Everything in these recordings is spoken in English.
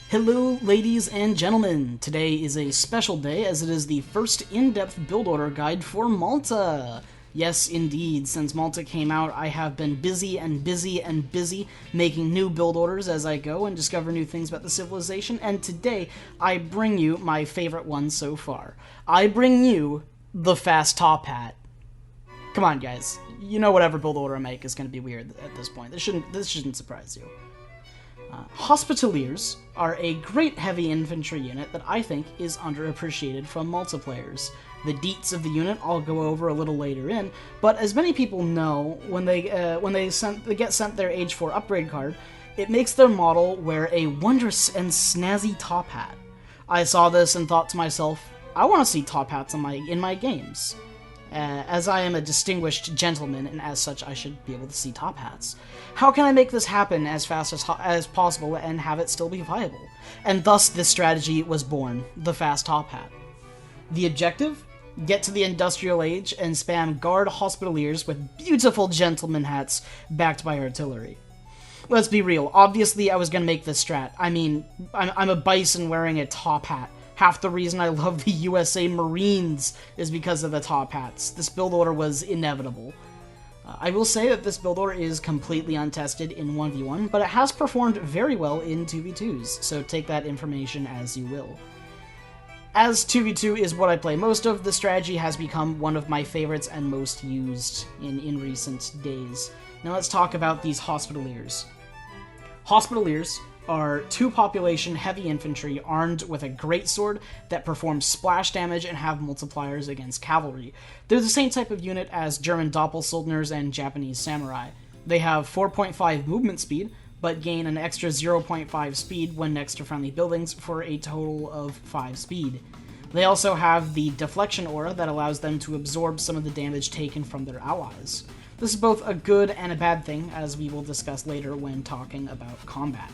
Hello, ladies and gentlemen. Today is a special day as it is the first in-depth build order guide for Malta. Yes, indeed, since Malta came out, I have been busy making new build orders as I go and discover new things about the civilization, and today I bring you my favorite one so far. I bring you the fast top hat. Come on, guys. You know whatever build order I make is going to be weird at this point. This shouldn't surprise you. Hospitaliers are a great heavy infantry unit that I think is underappreciated from multiplayers. The deets of the unit I'll go over a little later in, but as many people know, when they get sent their Age 4 upgrade card, it makes their model wear a wondrous and snazzy top hat. I saw this and thought to myself, I want to see top hats in my games. As I am a distinguished gentleman, and as such I should be able to see top hats. How can I make this happen as fast as possible and have it still be viable? And thus this strategy was born, the fast top hat. The objective? Get to the industrial age and spam guard hospitaliers with beautiful gentleman hats backed by artillery. Let's be real, obviously I was gonna make this strat. I mean, I'm a bison wearing a top hat. Half the reason I love the USA Marines is because of the top hats. This build order was inevitable. I will say that this build order is completely untested in 1v1, but it has performed very well in 2v2s, so take that information as you will. As 2v2 is what I play most of, the strategy has become one of my favorites and most used in recent days. Now let's talk about these Hospitaliers. Hospitaliers are 2 population heavy infantry armed with a greatsword that performs splash damage and have multipliers against cavalry. They're the same type of unit as German Doppelsöldners and Japanese samurai. They have 4.5 movement speed, but gain an extra 0.5 speed when next to friendly buildings for a total of 5 speed. They also have the deflection aura that allows them to absorb some of the damage taken from their allies. This is both a good and a bad thing, as we will discuss later when talking about combat.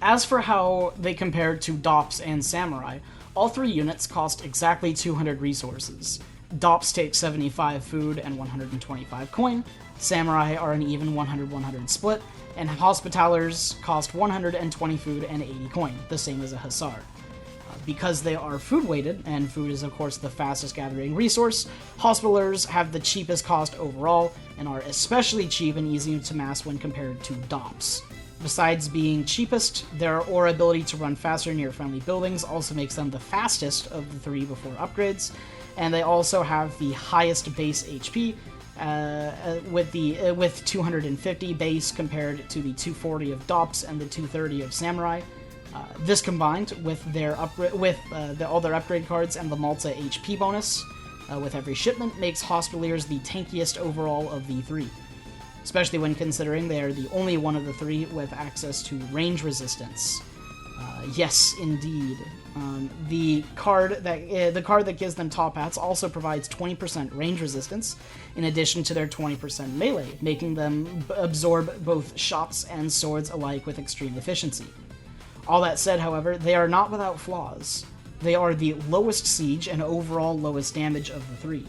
As for how they compare to Dopps and Samurai, all 3 units cost exactly 200 resources. Dopps take 75 food and 125 coin, Samurai are an even 100-100 split, and Hospitaliers cost 120 food and 80 coin, the same as a Hussar. Because they are food weighted, and food is of course the fastest gathering resource, Hospitaliers have the cheapest cost overall, and are especially cheap and easy to mass when compared to Dopps. Besides being cheapest, their aura ability to run faster near friendly buildings also makes them the fastest of the 3 before upgrades, and they also have the highest base HP, with 250 base compared to the 240 of Dopps and the 230 of Samurai. This combined with all their upgrade cards and the Malta HP bonus with every shipment makes Hospitaliers the tankiest overall of the 3. Especially when considering they are the only one of the 3 with access to range resistance. Yes, indeed. The card that gives them top hats also provides 20% range resistance, in addition to their 20% melee, making them absorb both shots and swords alike with extreme efficiency. All that said, however, they are not without flaws. They are the lowest siege and overall lowest damage of the 3.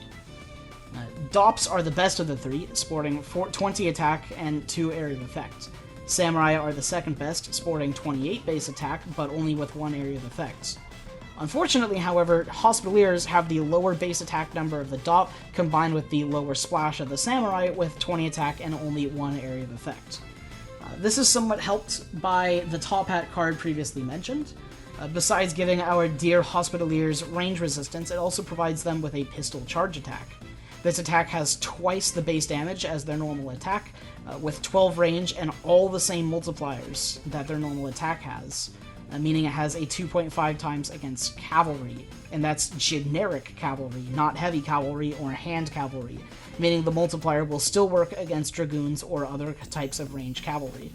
Dopps are the best of the 3, sporting 20 attack and 2 area of effect. Samurai are the second best, sporting 28 base attack, but only with 1 area of effect. Unfortunately, however, Hospitaliers have the lower base attack number of the Dopp, combined with the lower splash of the Samurai, with 20 attack and only 1 area of effect. This is somewhat helped by the top hat card previously mentioned. Besides giving our dear Hospitaliers range resistance, it also provides them with a pistol charge attack. This attack has twice the base damage as their normal attack, with 12 range and all the same multipliers that their normal attack has, meaning it has a 2.5 times against cavalry, and that's generic cavalry, not heavy cavalry or hand cavalry, meaning the multiplier will still work against dragoons or other types of ranged cavalry.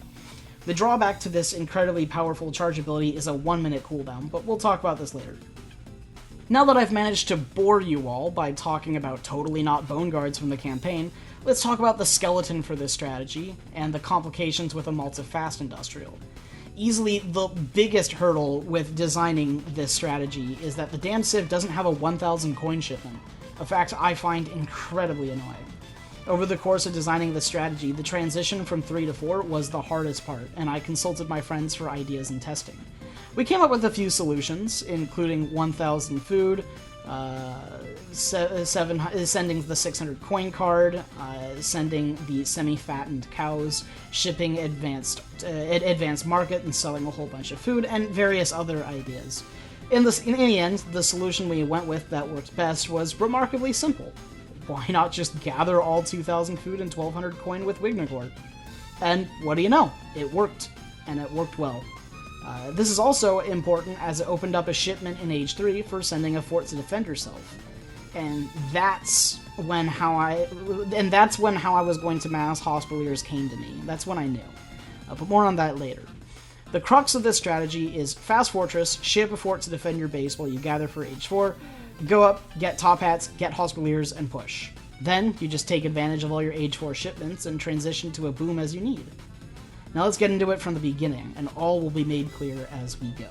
The drawback to this incredibly powerful charge ability is a 1-minute cooldown, but we'll talk about this later. Now that I've managed to bore you all by talking about totally not bone guards from the campaign, let's talk about the skeleton for this strategy, and the complications with a Malta Fast Industrial. Easily the biggest hurdle with designing this strategy is that the damn Civ doesn't have a 1,000 coin shipment, a fact I find incredibly annoying. Over the course of designing the strategy, the transition from 3 to 4 was the hardest part, and I consulted my friends for ideas and testing. We came up with a few solutions, including 1,000 food, sending the 600 coin card, sending the semi-fattened cows, shipping advanced market and selling a whole bunch of food, and various other ideas. In the end, the solution we went with that worked best was remarkably simple. Why not just gather all 2,000 food and 1,200 coin with Wignacort? And what do you know? It worked, and it worked well. This is also important as it opened up a shipment in Age 3 for sending a fort to defend yourself. And that's when how I was going to mass Hospitaliers came to me. That's when I knew. But more on that later. The crux of this strategy is fast fortress, ship a fort to defend your base while you gather for Age 4, go up, get top hats, get Hospitaliers, and push. Then, you just take advantage of all your Age 4 shipments and transition to a boom as you need. Now let's get into it from the beginning, and all will be made clear as we go.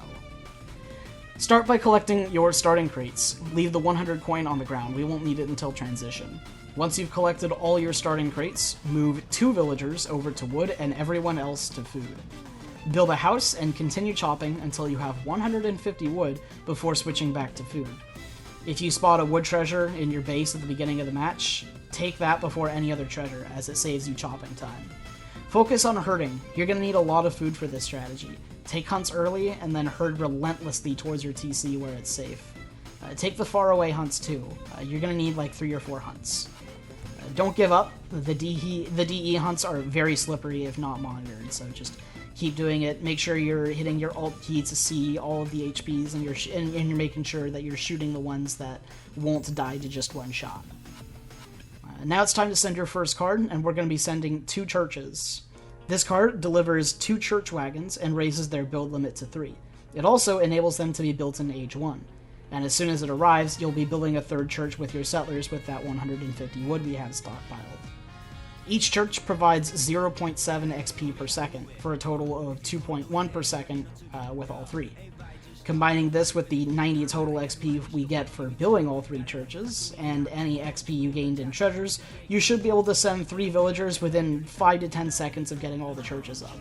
Start by collecting your starting crates. Leave the 100 coin on the ground, we won't need it until transition. Once you've collected all your starting crates, move 2 villagers over to wood and everyone else to food. Build a house and continue chopping until you have 150 wood before switching back to food. If you spot a wood treasure in your base at the beginning of the match, take that before any other treasure, as it saves you chopping time. Focus on herding. You're going to need a lot of food for this strategy. Take hunts early, and then herd relentlessly towards your TC where it's safe. Take the faraway hunts too. You're going to need like 3 or 4 hunts. Don't give up. The DE hunts are very slippery if not monitored, so just keep doing it. Make sure you're hitting your alt key to see all of the HPs, and you're making sure that you're shooting the ones that won't die to just one shot. Now it's time to send your first card, and we're going to be sending 2 churches. This card delivers 2 church wagons and raises their build limit to 3. It also enables them to be built in Age 1. And as soon as it arrives, you'll be building a 3rd church with your settlers with that 150 wood we have stockpiled. Each church provides 0.7 XP per second, for a total of 2.1 per second with all 3. Combining this with the 90 total XP we get for building all 3 churches, and any XP you gained in treasures, you should be able to send 3 villagers within 5 to 10 seconds of getting all the churches up.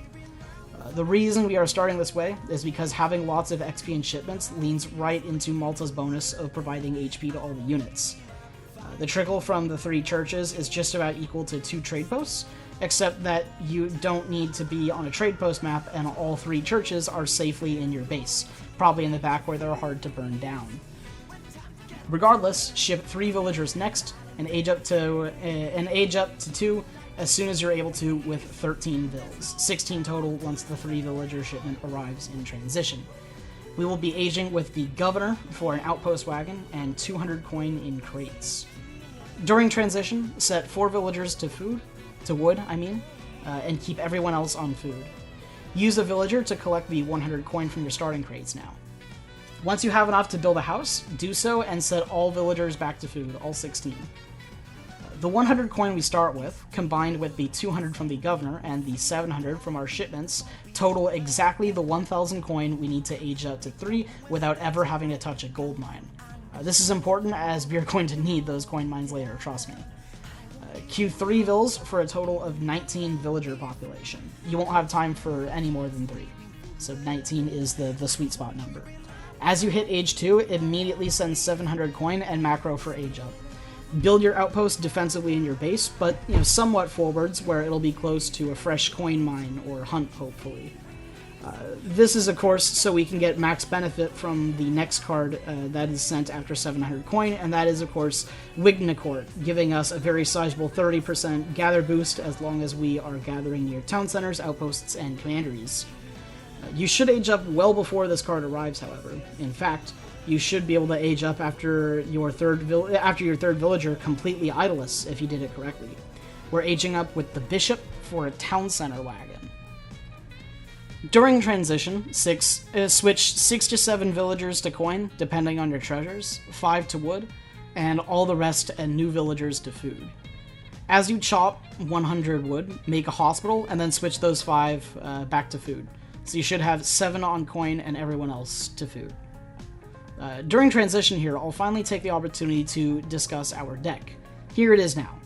The reason we are starting this way is because having lots of XP and shipments leans right into Malta's bonus of providing HP to all the units. The trickle from the 3 churches is just about equal to 2 trade posts, except that you don't need to be on a trade post map and all 3 churches are safely in your base, probably in the back where they're hard to burn down. Regardless, ship 3 villagers next and age up to 2 as soon as you're able to with 13 vills, 16 total once the 3 villager shipment arrives in transition. We will be aging with the governor for an outpost wagon and 200 coin in crates. During transition, set 4 villagers to wood, and keep everyone else on food. Use a villager to collect the 100 coin from your starting crates now. Once you have enough to build a house, do so and set all villagers back to food, all 16. The 100 coin we start with, combined with the 200 from the governor and the 700 from our shipments, total exactly the 1,000 coin we need to age up to 3 without ever having to touch a gold mine. This is important as we are going to need those coin mines later, trust me. Queue 3 vills for a total of 19 villager population. You won't have time for any more than 3, so 19 is the sweet spot number. As you hit Age 2, immediately send 700 coin and macro for Age Up. Build your outpost defensively in your base, but somewhat forwards where it'll be close to a fresh coin mine or hunt, hopefully. This is, of course, so we can get max benefit from the next card that is sent after 700 coin, and that is, of course, Wignacort, giving us a very sizable 30% gather boost as long as we are gathering near town centers, outposts, and commanderies. You should age up well before this card arrives, however. In fact, you should be able to age up after your third villager completely idleless if you did it correctly. We're aging up with the bishop for a town center wagon. During transition, switch 6 to 7 villagers to coin, depending on your treasures, 5 to wood, and all the rest and new villagers to food. As you chop 100 wood, make a hospital, and then switch those 5 back to food. So you should have 7 on coin and everyone else to food. During transition here, I'll finally take the opportunity to discuss our deck. Here it is now.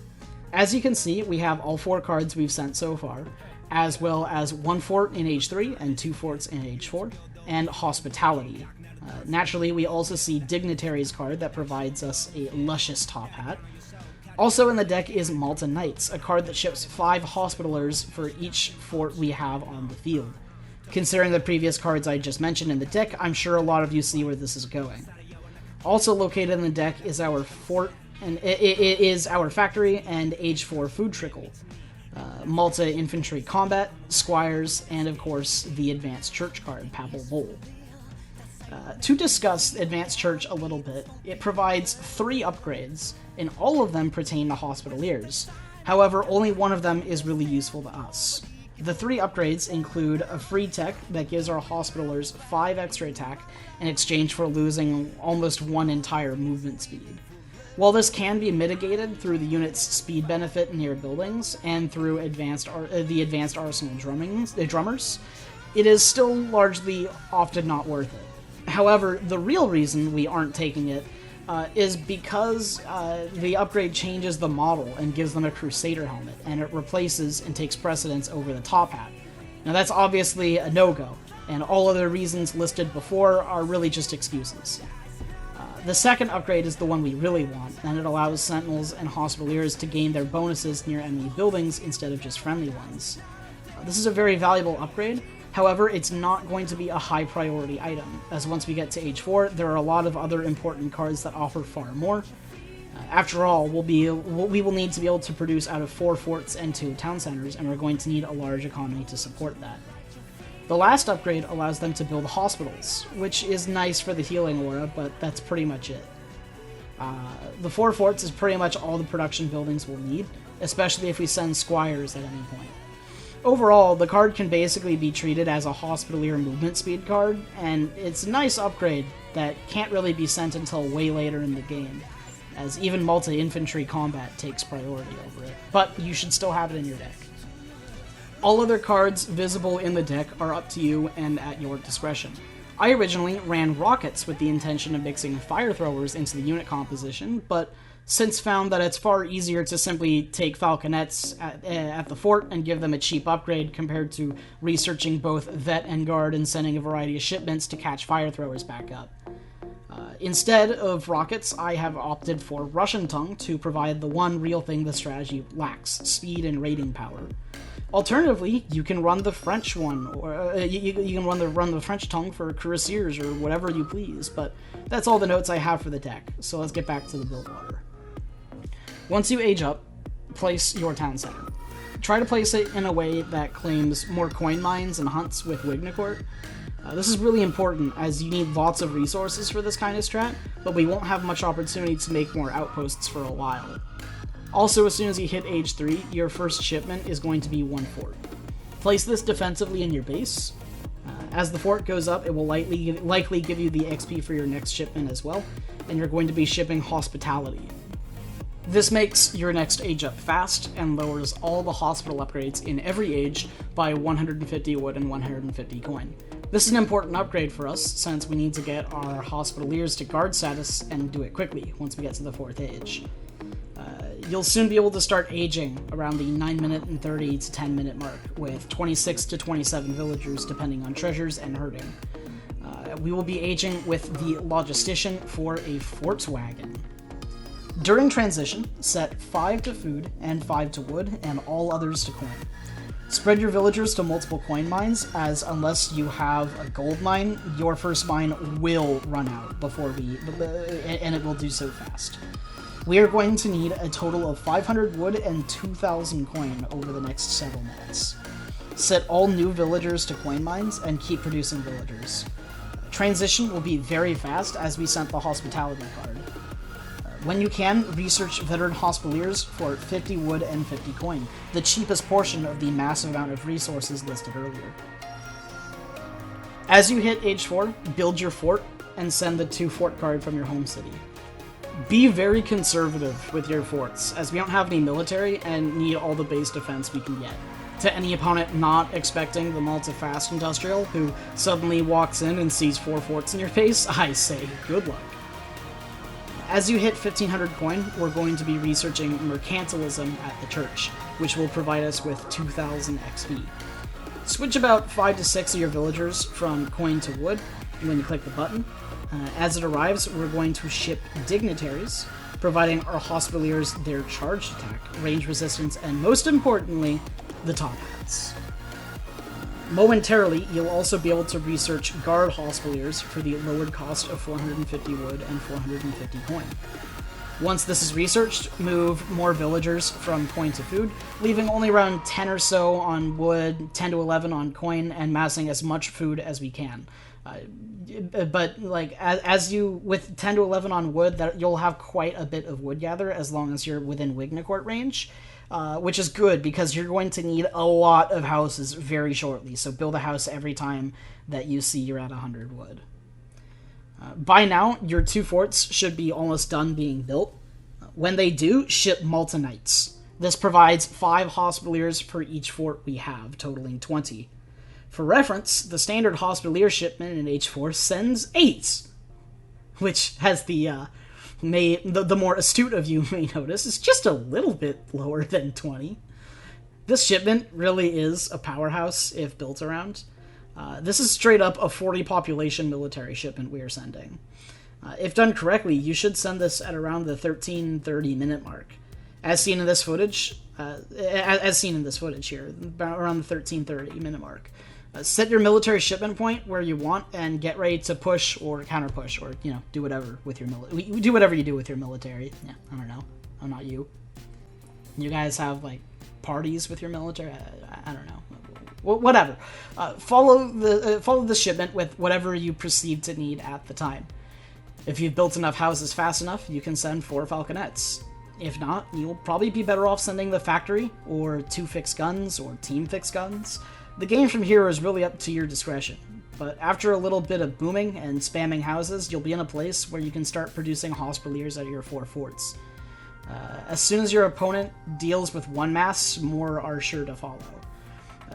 As you can see, we have all 4 cards we've sent so far, as well as 1 fort in Age 3 and 2 forts in Age 4, and Hospitality. Naturally, we also see Dignitary's card that provides us a luscious top hat. Also in the deck is Malta Knights, a card that ships 5 Hospitalers for each fort we have on the field. Considering the previous cards I just mentioned in the deck, I'm sure a lot of you see where this is going. Also located in the deck is our fort, and it is our factory and Age 4 food trickle. Malta Infantry Combat, Squires, and of course the Advanced Church card, Papal Bull. To discuss Advanced Church a little bit, it provides 3 upgrades, and all of them pertain to Hospitaliers. However, only one of them is really useful to us. The 3 upgrades include a free tech that gives our Hospitalers 5 extra attack in exchange for losing almost 1 entire movement speed. While this can be mitigated through the unit's speed benefit near buildings and through the advanced arsenal drummers, it is still largely often not worth it. However, the real reason we aren't taking it is because the upgrade changes the model and gives them a Crusader helmet, and it replaces and takes precedence over the top hat. Now that's obviously a no-go, and all other reasons listed before are really just excuses. The second upgrade is the one we really want, and it allows Sentinels and Hospitaliers to gain their bonuses near enemy buildings instead of just friendly ones. This is a very valuable upgrade. However, it's not going to be a high priority item, as once we get to Age 4, there are a lot of other important cards that offer far more. After all, we will need to be able to produce out of 4 forts and 2 town centers, and we're going to need a large economy to support that. The last upgrade allows them to build hospitals, which is nice for the healing aura, but that's pretty much it. The 4 forts is pretty much all the production buildings we'll need, especially if we send Squires at any point. Overall, the card can basically be treated as a Hospitalier movement speed card, and it's a nice upgrade that can't really be sent until way later in the game, as even Malta Infantry Combat takes priority over it, but you should still have it in your deck. All other cards visible in the deck are up to you and at your discretion. I originally ran Rockets with the intention of mixing Fire Throwers into the unit composition, but since found that it's far easier to simply take Falconets at the fort and give them a cheap upgrade compared to researching both Vet and Guard and sending a variety of shipments to catch Fire Throwers back up. Instead of Rockets, I have opted for Russian Tongue to provide the one real thing the strategy lacks, speed and raiding power. Alternatively, you can run the French one, or you can run the French Tongue for Cuirassiers or whatever you please, but that's all the notes I have for the deck, so let's get back to the build order. Once you age up, place your town center. Try to place it in a way that claims more coin mines and hunts with Wignacourt. This is really important, as you need lots of resources for this kind of strat, but we won't have much opportunity to make more outposts for a while. Also, as soon as you hit Age 3, your first shipment is going to be 1 fort. Place this defensively in your base. As the fort goes up, it will likely give you the XP for your next shipment as well, and you're going to be shipping Hospitality. This makes your next age up fast, and lowers all the hospital upgrades in every age by 150 wood and 150 coin. This is an important upgrade for us, since we need to get our Hospitaliers to guard status and do it quickly once we get to the 4th age. You'll soon be able to start aging around the 9 minute and 30 to 10 minute mark, with 26 to 27 villagers depending on treasures and herding. We will be aging with the Logistician for a fort wagon. During transition, set 5 to food and 5 to wood and all others to coin. Spread your villagers to multiple coin mines, as unless you have a gold mine, your first mine will run out and it will do so fast. We are going to need a total of 500 wood and 2,000 coin over the next several minutes. Set all new villagers to coin mines and keep producing villagers. Transition will be very fast, as we sent the Hospitality card. When you can, research Veteran Hospitaliers for 50 wood and 50 coin, the cheapest portion of the massive amount of resources listed earlier. As you hit Age 4, build your fort and send the 2 fort card from your home city. Be very conservative with your forts, as we don't have any military and need all the base defense we can get. To any opponent not expecting the Malta Fast Industrial, who suddenly walks in and sees 4 forts in your face, I say good luck. As you hit 1500 coin, we're going to be researching Mercantilism at the church. which will provide us with 2,000 XP. Switch about 5 to 6 of your villagers from coin to wood when you click the button. As it arrives, we're going to ship dignitaries, providing our hospitaliers their charged attack, range resistance, and most importantly, the top hats. Momentarily, you'll also be able to research guard hospitaliers for the lowered cost of 450 wood and 450 coin. Once this is researched, move more villagers from coin to food, leaving only around 10 or so on wood, 10 to 11 on coin, and massing as much food as we can. But like as you with 10 to 11 on wood, that you'll have quite a bit of wood gather as long as you're within Wignacourt range, which is good because you're going to need a lot of houses very shortly. So build a house every time that you see you're at 100 wood. By now, your 2 forts should be almost done being built. When they do, ship Malta Knights. This provides 5 hospitaliers per each fort we have, totaling 20. For reference, the standard hospitalier shipment in H4 sends 8, which has the more astute of you may notice is just a little bit lower than 20. This shipment really is a powerhouse if built around. This is straight up a 40 population military shipment we are sending. If done correctly, you should send this at around the 1330 minute mark. As seen in this footage, here, around the 1330 minute mark. Set your military shipment point where you want and get ready to push or counter push or, do whatever with your military. Do whatever you do with your military. Yeah, I don't know. I'm not you. You guys have, like, parties with your military? I don't know. Whatever. Follow the shipment with whatever you perceive to need at the time. If you've built enough houses fast enough, you can send 4 falconets. If not, you'll probably be better off sending the factory, or 2 fixed guns, or team fixed guns. The game from here is really up to your discretion, but after a little bit of booming and spamming houses, you'll be in a place where you can start producing hospitaliers out of your 4 forts. As soon as your opponent deals with 1 mass, more are sure to follow.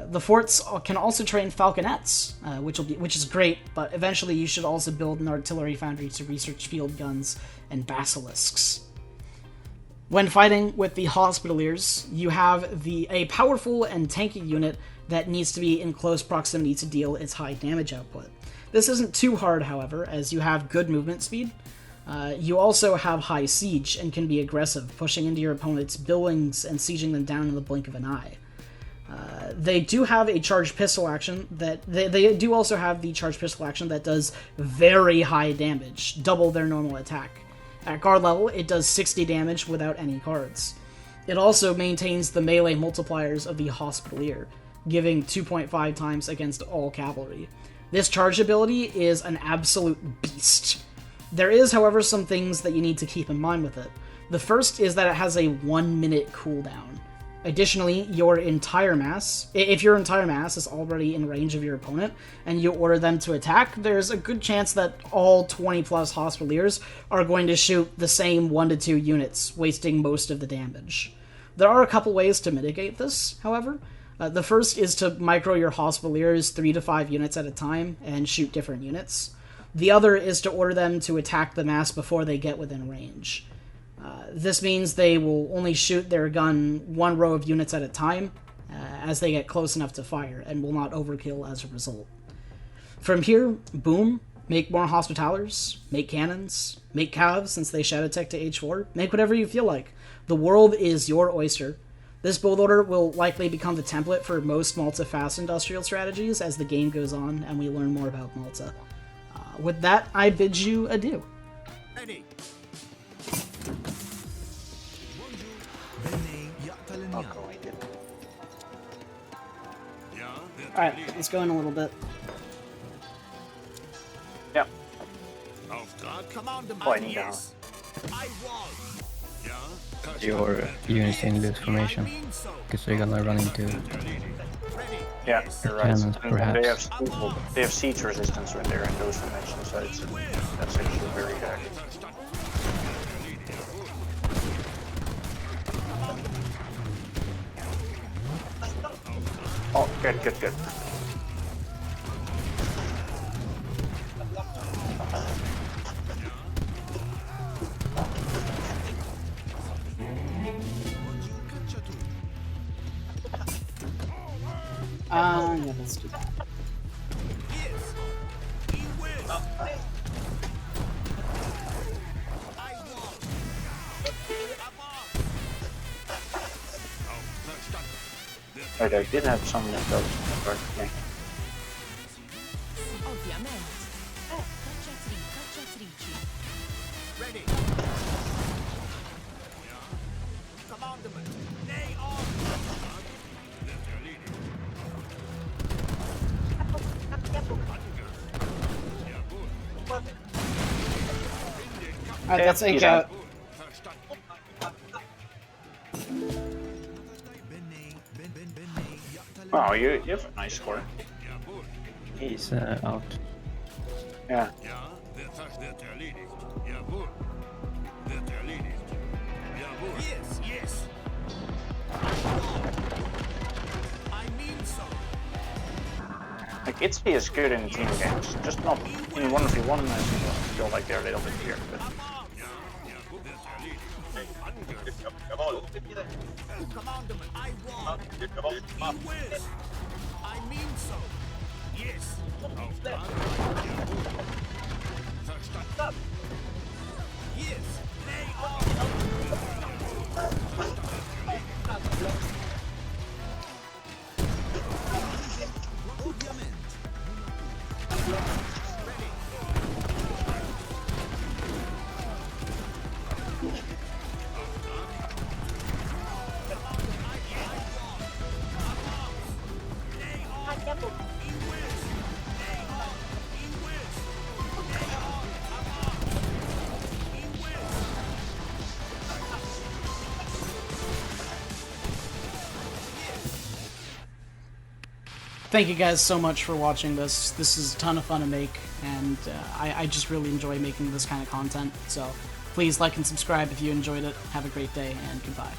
The forts can also train falconets, which is great, but eventually you should also build an artillery foundry to research field guns and basilisks. When fighting with the hospitaliers, you have a powerful and tanky unit that needs to be in close proximity to deal its high damage output. This isn't too hard, however, as you have good movement speed. You also have high siege and can be aggressive, pushing into your opponent's buildings and sieging them down in the blink of an eye. They do have a charged pistol action that they do also have the charged pistol action that does very high damage, double their normal attack. At guard level, it does 60 damage without any cards. It also maintains the melee multipliers of the Hospitalier, giving 2.5 times against all cavalry. This charge ability is an absolute beast. There is, however, some things that you need to keep in mind with it. The first is that it has a 1-minute cooldown. Additionally, your entire mass, if your entire mass is already in range of your opponent, and you order them to attack, there's a good chance that all 20 plus Hospitaliers are going to shoot the same 1 to 2 units, wasting most of the damage. There are a couple ways to mitigate this, however. The first is to micro your Hospitaliers 3 to 5 units at a time and shoot different units. The other is to order them to attack the mass before they get within range. This means they will only shoot their gun 1 row of units at a time as they get close enough to fire, and will not overkill as a result. From here, boom, make more Hospitallers, make cannons, make Cavs since they shadow tech to H4, make whatever you feel like. The world is your oyster. This build order will likely become the template for most Malta fast industrial strategies as the game goes on and we learn more about Malta. With that, I bid you adieu. Ready. Alright, let's go in a little bit. Yep. Pointing down. Your units in loose formation, because they're gonna run into Yeah, you're right. cannons, And perhaps. they have siege resistance when they're in those formations, so that's actually very good. Oh, good. Yeah, let's do that. Right, I did have some of those. Yeah. Ovviamente. Cacciatrici. Ready. Commandment. Lay on. Alright, that's he's a out. Oh, you have a nice score. He's out. Yeah. Yes, yes. I mean so. Like, Italy is good in team games, just not in 1v1. I feel like they're a little bit weird. But Commandment, I want. He will. I mean so. Yes. Yes. Lay on. Thank you guys so much for watching this. This is a ton of fun to make, and I just really enjoy making this kind of content. So please like and subscribe if you enjoyed it. Have a great day, and goodbye.